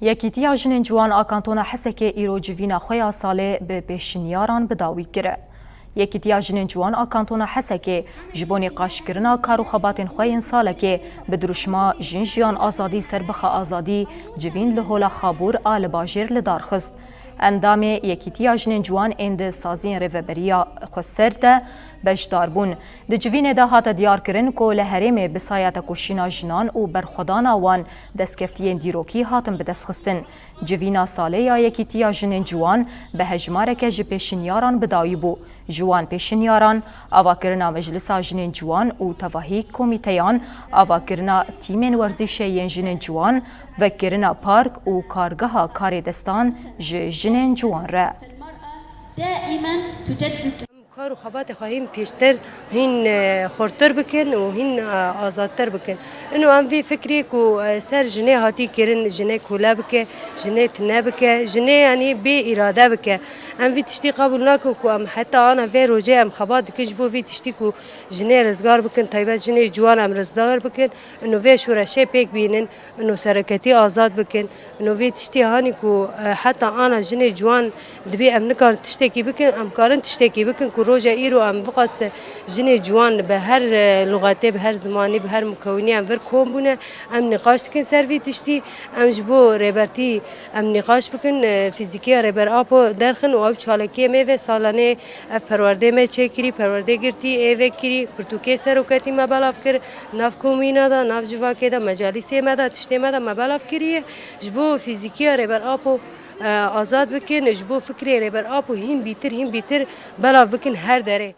یەکیتیا ژنên ciwan a kantona Hesekê îro civîna xwe ya salê bi pêşniyyaran bidawî kire. Yekîtiya jinên ciwan a kantona Hesekê ji bo nîqaşkirina kar û xebatên xwe yên salekê bi dirûjma jin jiyan azadî serbixa azadî civîn li hola Xabûr a li bajêr li dar xist. Endamê Yekîtiya jinên ciwan ên di saziyên rêveberiya Xweser de bejdarbûn. Di civînê de hate diyarkirin ku li Herêmê bi saya tekoşîna jinan û berxwedana wan destkeftiyên dîrokî hatin bidestxistin. Civîna salê ya Yekîtiya jinên ciwan bi hejmareke ji pêşinyaran bidawî bû. Ji wan pêşinyaran avakirina Meclisa Jinên Ciwan û tevahî komîteyan, avakirina tîmên werzîşê yên jinên ciwan, vekirina park û kargeha karê destan ji jinên ciwan re. کار و خبات خواهیم پیشتر هین خورتر بکن و هین آزادتر بکن. اینو هم وی فکری کو سر جنه هاتی کرن جنه کولا بکه جنه تنه بکه جنه یعنی بی اراده بکه. هم وی تشتی قبول نکن کو هم حتی آن وی روزه هم خبات کش بو وی تشتی کو جنه رزگار بکن تایبت جنه جوان هم رزگار بکن. اینو وی شورشه پیک بینن اینو سرکتی آزاد بکن. اینو وی تشتی هانی کو حتی آن جنه جوان دبی ام نکار تشتی کی بکن ام کارن تشتی کی بکن روجا ایرو ام بقاس جنی جوان به هر لغاته به هر زمانی به هر مکونی ام ور کوم بونه ام نقاش کن سروی تشتی ام جبو ریبرتی ام نقاش بکن فیزیکی ریبر آپو درخن و اب چالکی می و سالانه اف پرورده می چکری پرورده گرتی ایوه کری پرتوکی سروکتی مبالاف کر ناف کومینا دا ناف جواکی دا مجالسی ما دا تشتی ما دا مبالاف کریه جبو فیزیکی ریبر آپو آزاد بکن جبو فکری ریبر آپو هیم بیتر بلاف بکن هر داره